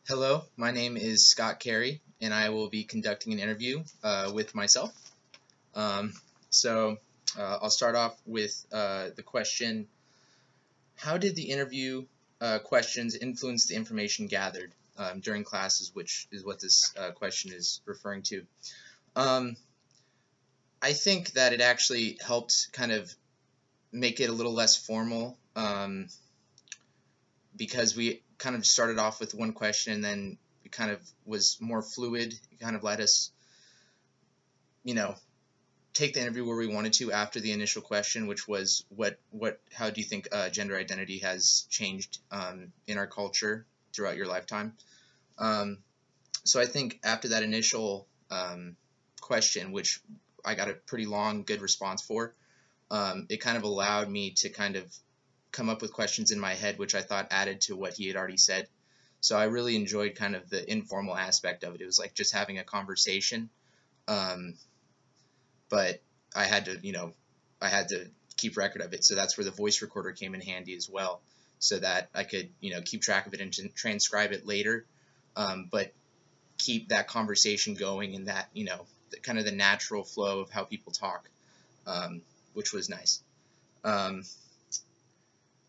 Hello, my name is Scott Carey, and I will be conducting an interview with myself. Um, I'll start off with the question: how did the interview questions influence the information gathered during classes, which is what this question is referring to? Um, I think that it actually helped kind of make it a little less formal because we kind of started off with one question and then it kind of was more fluid. It kind of let us, you know, take the interview where we wanted to after the initial question, which was how do you think gender identity has changed in our culture throughout your lifetime? Um, so I think after that initial question, which I got a pretty long, good response for, it kind of allowed me to kind of come up with questions in my head, which I thought added to what he had already said. So I really enjoyed kind of the informal aspect of it. It was like just having a conversation. Um, but I had to keep record of it. So that's where the voice recorder came in handy as well, so that I could, keep track of it and transcribe it later, but keep that conversation going and that, kind of the natural flow of how people talk, which was nice. Um,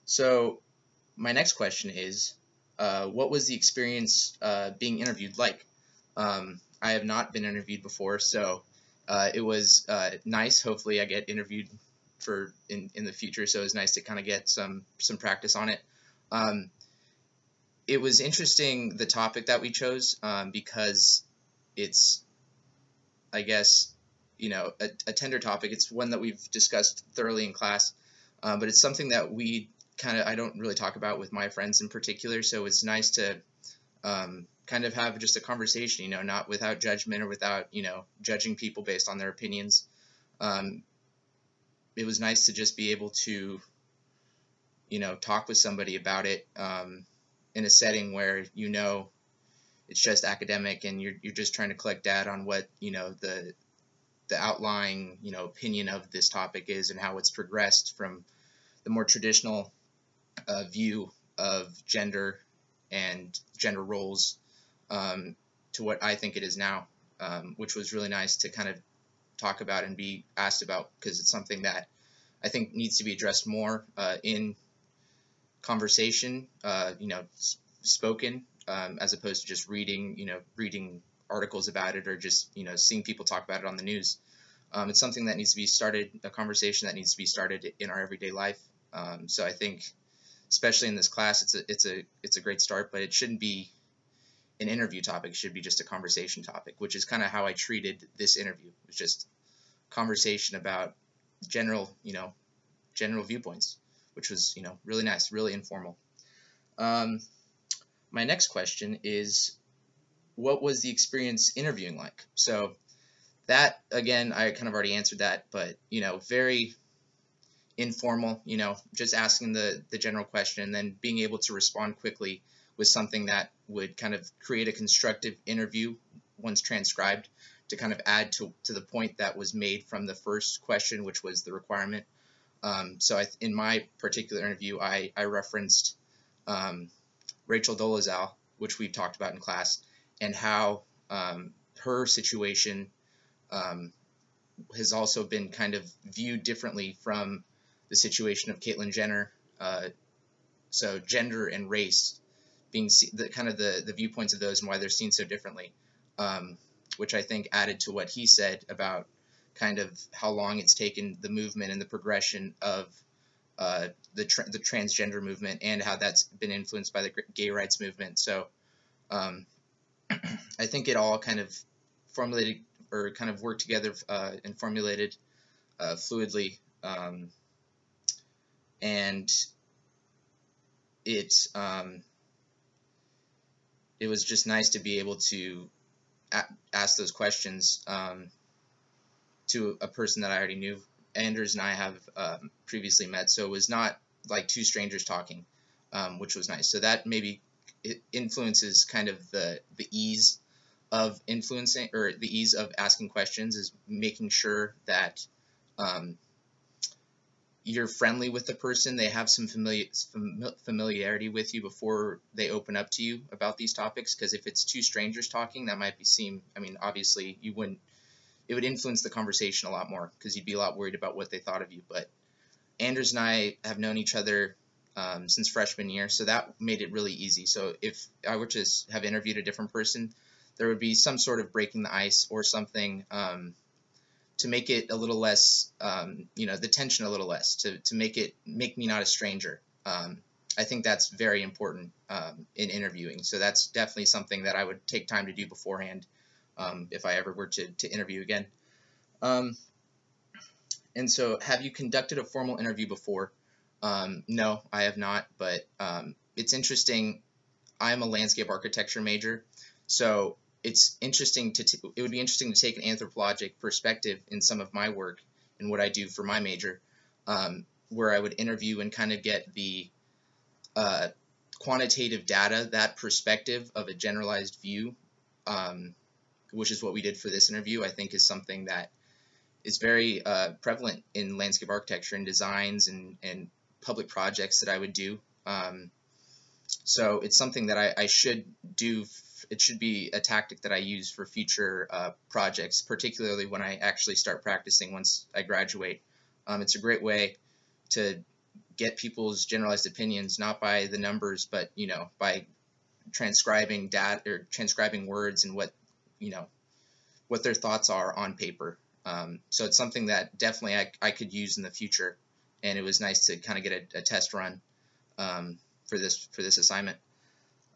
so my next question is, what was the experience being interviewed like? I have not been interviewed before, so it was nice. Hopefully, I get interviewed for in the future, so it was nice to kind of get some practice on it. Um, it was interesting the topic that we chose because it's, I guess, a tender topic. It's one that we've discussed thoroughly in class, but it's something that we kind of I don't really talk about with my friends in particular. So it's nice to kind of have just a conversation, not without judgment or without, judging people based on their opinions. Um, it was nice to just be able to, talk with somebody about it in a setting where, it's just academic and you're just trying to collect data on what, the outlying, opinion of this topic is and how it's progressed from the more traditional view of gender and gender roles to what I think it is now, which was really nice to kind of talk about and be asked about because it's something that I think needs to be addressed more in conversation, spoken, as opposed to just reading articles about it or just, seeing people talk about it on the news. It's something that needs to be started, a conversation that needs to be started in our everyday life. So I think, especially in this class, it's a great start, but it shouldn't be an interview topic. It should be just a conversation topic, which is kind of how I treated this interview. It was just conversation about general, general viewpoints, which was, really nice, really informal. Um, my next question is, what was the experience interviewing like? So that, again, I kind of already answered that, but, very informal, just asking the general question and then being able to respond quickly with something that would kind of create a constructive interview once transcribed to kind of add to the point that was made from the first question, which was the requirement. In my particular interview, I referenced Rachel Dolezal, which we've talked about in class, and how her situation has also been kind of viewed differently from the situation of Caitlyn Jenner. So gender and race being kind of the viewpoints of those and why they're seen so differently, which I think added to what he said about kind of how long it's taken the movement and the progression of the transgender movement and how that's been influenced by the gay rights movement. So I think it all kind of formulated or kind of worked together and formulated fluidly. And it it was just nice to be able to ask those questions to a person that I already knew. Anders and I have previously met, so it was not like two strangers talking, which was nice. So that maybe it influences kind of the ease of influencing or the ease of asking questions is making sure that you're friendly with the person, they have some familiarity with you before they open up to you about these topics. Because if it's two strangers talking, that might I mean, obviously you wouldn't, it would influence the conversation a lot more because you'd be a lot worried about what they thought of you. But Anders and I have known each other since freshman year, so that made it really easy. So if I were to have interviewed a different person, there would be some sort of breaking the ice or something to make it a little less, the tension a little less, to make me not a stranger. I think that's very important in interviewing. So that's definitely something that I would take time to do beforehand if I ever were to interview again. And so, have you conducted a formal interview before? No, I have not, but it's interesting. I'm a landscape architecture major, so it's interesting it would be interesting to take an anthropologic perspective in some of my work and what I do for my major, where I would interview and kind of get the quantitative data, that perspective of a generalized view, which is what we did for this interview. I think is something that is very prevalent in landscape architecture and designs and public projects that I would do. So it's something that I should do. It should be a tactic that I use for future projects, particularly when I actually start practicing once I graduate. It's a great way to get people's generalized opinions, not by the numbers, but by transcribing data or transcribing words and what their thoughts are on paper. So it's something that definitely I could use in the future, and it was nice to kind of get a test run for this assignment.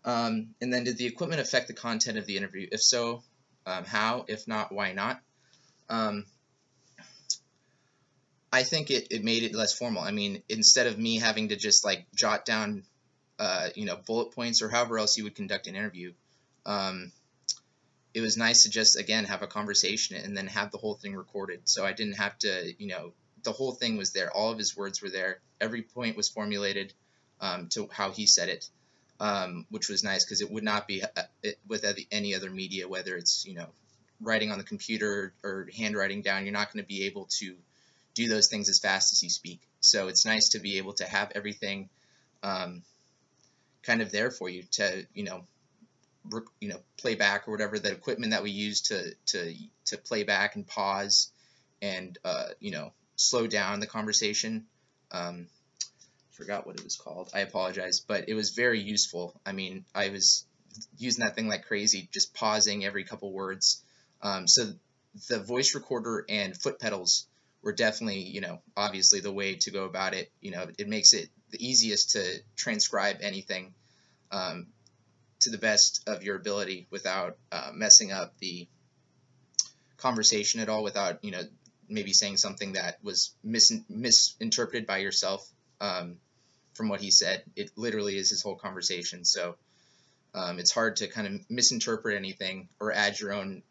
And then, did the equipment affect the content of the interview? If so, how? If not, why not? I think it made it less formal. I mean, instead of me having to just like jot down, bullet points or however else you would conduct an interview, it was nice to just, again, have a conversation and then have the whole thing recorded. So I didn't have to, the whole thing was there. All of his words were there. Every point was formulated to how he said it, which was nice because it would not be with any other media, whether it's, writing on the computer or handwriting down. You're not going to be able to do those things as fast as you speak. So it's nice to be able to have everything kind of there for you to, play back or whatever, the equipment that we use to play back and pause and slow down the conversation. Forgot what it was called. I apologize, but it was very useful. I mean, I was using that thing like crazy, just pausing every couple words. So the voice recorder and foot pedals were definitely, obviously the way to go about it. It makes it the easiest to transcribe anything to the best of your ability without messing up the conversation at all, without maybe saying something that was misinterpreted by yourself from what he said. It literally is his whole conversation, so it's hard to kind of misinterpret anything or add your own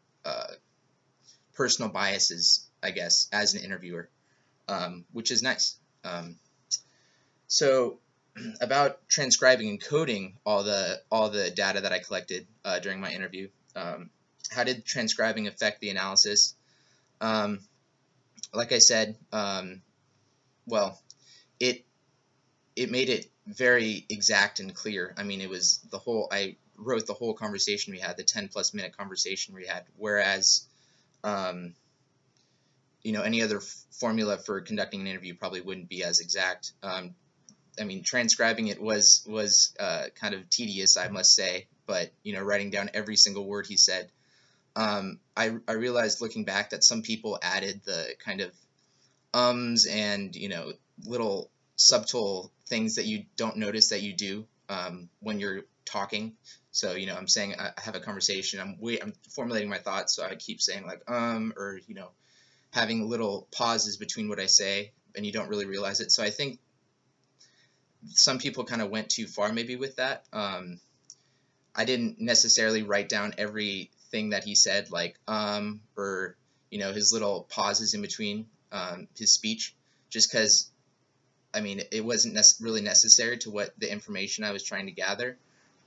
personal biases, I guess, as an interviewer, which is nice. So about transcribing and coding all the data that I collected during my interview. How did transcribing affect the analysis? Like I said, well, it made it very exact and clear. I mean, it was I wrote the whole conversation we had, the 10+ minute conversation we had, whereas any other formula for conducting an interview probably wouldn't be as exact. I mean, transcribing it was kind of tedious, I must say, but writing down every single word he said. I realized looking back that some people added the kind of ums and little subtle things that you don't notice that you do when you're talking. So I'm saying I have a conversation, I'm formulating my thoughts, so I keep saying like or having little pauses between what I say, and you don't really realize it. So I think some people kind of went too far maybe with that. I didn't necessarily write down everything that he said, like or his little pauses in between his speech, just because I mean it wasn't really necessary to what the information I was trying to gather,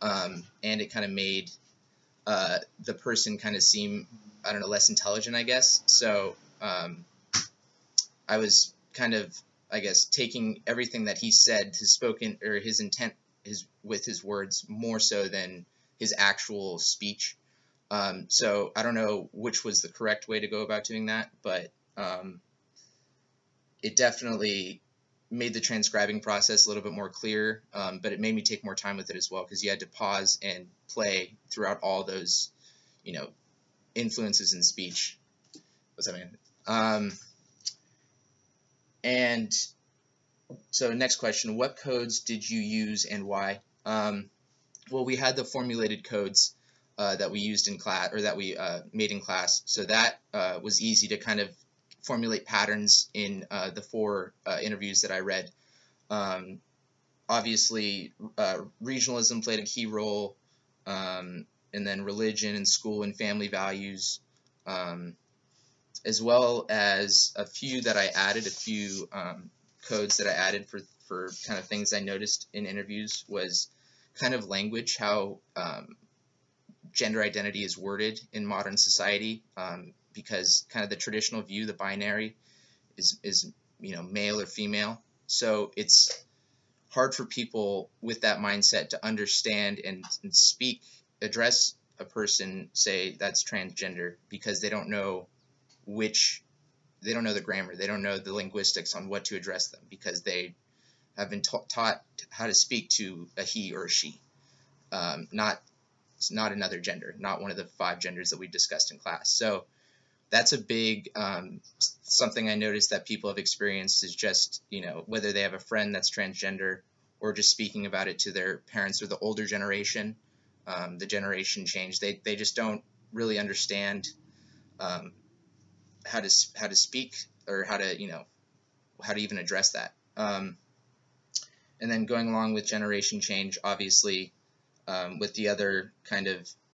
and it kind of made the person kind of seem, I don't know, less intelligent, I guess. So I was kind of I guess, taking everything that he said, his spoken or his intent, with his words more so than his actual speech. So I don't know which was the correct way to go about doing that, but it definitely made the transcribing process a little bit more clear, but it made me take more time with it as well, because you had to pause and play throughout all those, influences in speech. What's that mean? And so next question, what codes did you use and why? Well, we had the formulated codes that we used in class, or that we made in class, so that was easy to kind of formulate patterns in the 4 interviews that I read. Obviously, regionalism played a key role, and then religion and school and family values, as well as a few codes that I added for kind of things I noticed in interviews was kind of language, how gender identity is worded in modern society, because kind of the traditional view, the binary, is male or female. So it's hard for people with that mindset to understand and address a person, say, that's transgender, because they don't know the grammar, they don't know the linguistics on what to address them, because they have been taught how to speak to a he or a she, not another gender, not one of the 5 genders that we discussed in class. So that's a big something I noticed that people have experienced, is just, whether they have a friend that's transgender, or just speaking about it to their parents or the older generation, the generation change, they just don't really understand how to speak, or how to even address that. And then going along with generation change, obviously, with the other kind of